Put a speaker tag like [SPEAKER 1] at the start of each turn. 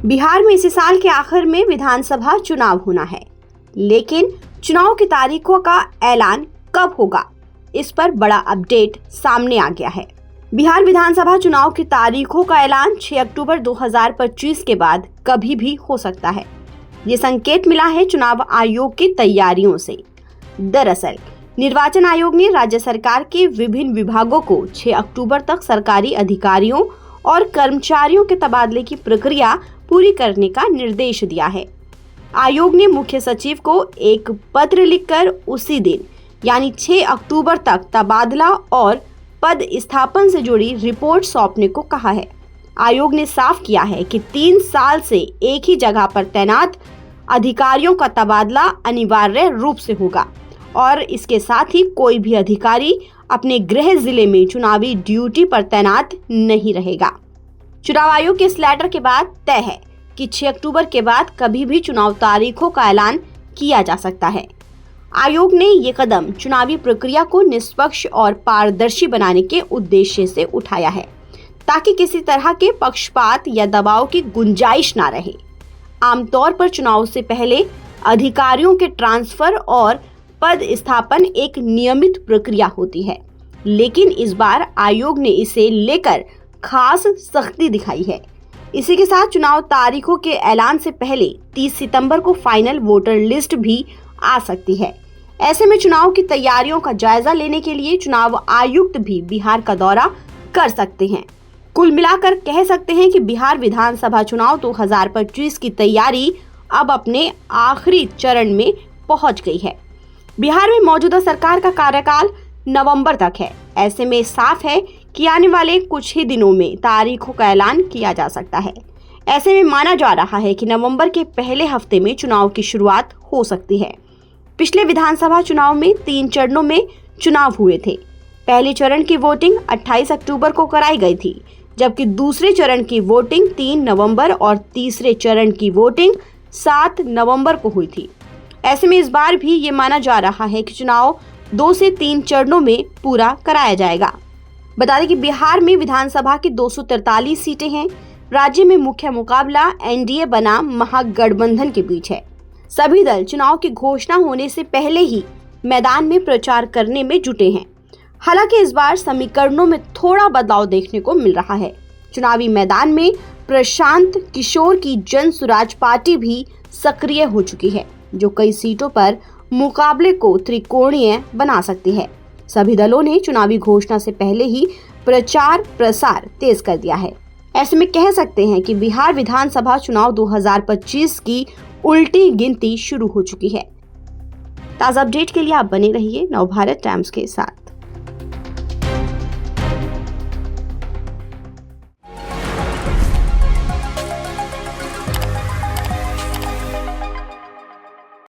[SPEAKER 1] बिहार में इसी साल के आखिर में विधानसभा चुनाव होना है, लेकिन चुनाव की तारीखों का ऐलान कब होगा, इस पर बड़ा अपडेट सामने आ गया है। बिहार विधानसभा चुनाव की तारीखों का ऐलान 6 अक्टूबर 2025 के बाद कभी भी हो सकता है। ये संकेत मिला है चुनाव आयोग की तैयारियों से। दरअसल निर्वाचन आयोग ने राज्य सरकार के विभिन्न विभागों को 6 अक्टूबर तक सरकारी अधिकारियों और कर्मचारियों के तबादले की प्रक्रिया पूरी करने का निर्देश दिया है। आयोग ने मुख्य सचिव को एक पत्र लिखकर उसी दिन यानी 6 अक्टूबर तक तबादला और पद स्थापन से जुड़ी रिपोर्ट सौंपने को कहा है। आयोग ने साफ किया है कि 3 साल से एक ही जगह पर तैनात अधिकारियों का तबादला अनिवार्य रूप से होगा और इसके साथ ही कोई भी अधिकारी अपने गृह जिले में चुनावी ड्यूटी पर तैनात नहीं रहेगा। चुनाव आयोग के इस लेटर के बाद तय है कि 6 अक्टूबर के बाद कभी भी चुनाव तारीखों का ऐलान किया जा सकता है। आयोग ने ये कदम चुनावी प्रक्रिया को निष्पक्ष और पारदर्शी बनाने के उद्देश्य से उठाया है, ताकि किसी तरह के पक्षपात या दबाव की गुंजाइश ना रहे। आमतौर पर चुनाव से पहले अधिकारियों के ट्रांसफर और पद स्थापन एक नियमित प्रक्रिया होती है, लेकिन इस बार आयोग ने इसे लेकर खास सख्ती दिखाई है। इसी के साथ चुनाव तारीखों के ऐलान से पहले 30 सितंबर को फाइनल वोटर लिस्ट भी आ सकती है। ऐसे में चुनाव की तैयारियों का जायजा लेने के लिए चुनाव आयुक्त भी बिहार का दौरा कर सकते हैं। कुल मिलाकर कह सकते हैं कि बिहार विधानसभा चुनाव 2025 की तैयारी अब अपने आखिरी चरण में पहुंच गई है। बिहार में मौजूदा सरकार का कार्यकाल नवंबर तक है। ऐसे में साफ है कि आने वाले कुछ ही दिनों में तारीखों का ऐलान किया जा सकता है। ऐसे में माना जा रहा है कि नवंबर के पहले हफ्ते में चुनाव की शुरुआत हो सकती है। पिछले विधानसभा चुनाव में 3 चरणों में चुनाव हुए थे। पहले चरण की वोटिंग 28 अक्टूबर को कराई गई थी, जबकि दूसरे चरण की वोटिंग 3 नवंबर और तीसरे चरण की वोटिंग 7 नवंबर को हुई थी। ऐसे में इस बार भी ये माना जा रहा है कि चुनाव 2 से 3 चरणों में पूरा कराया जाएगा। बता दें कि बिहार में विधानसभा की 243 सीटें हैं। राज्य में मुख्य मुकाबला एनडीए बनाम महागठबंधन के बीच है। सभी दल चुनाव की घोषणा होने से पहले ही मैदान में प्रचार करने में जुटे हैं। हालांकि इस बार समीकरणों में थोड़ा बदलाव देखने को मिल रहा है। चुनावी मैदान में प्रशांत किशोर की जन स्वराज पार्टी भी सक्रिय हो चुकी है, जो कई सीटों पर मुकाबले को त्रिकोणीय बना सकती है। सभी दलों ने चुनावी घोषणा से पहले ही प्रचार प्रसार तेज कर दिया है। ऐसे में कह सकते हैं कि बिहार विधानसभा चुनाव 2025 की उल्टी गिनती शुरू हो चुकी है। ताज़ा अपडेट के लिए आप बने रहिए नवभारत टाइम्स के साथ।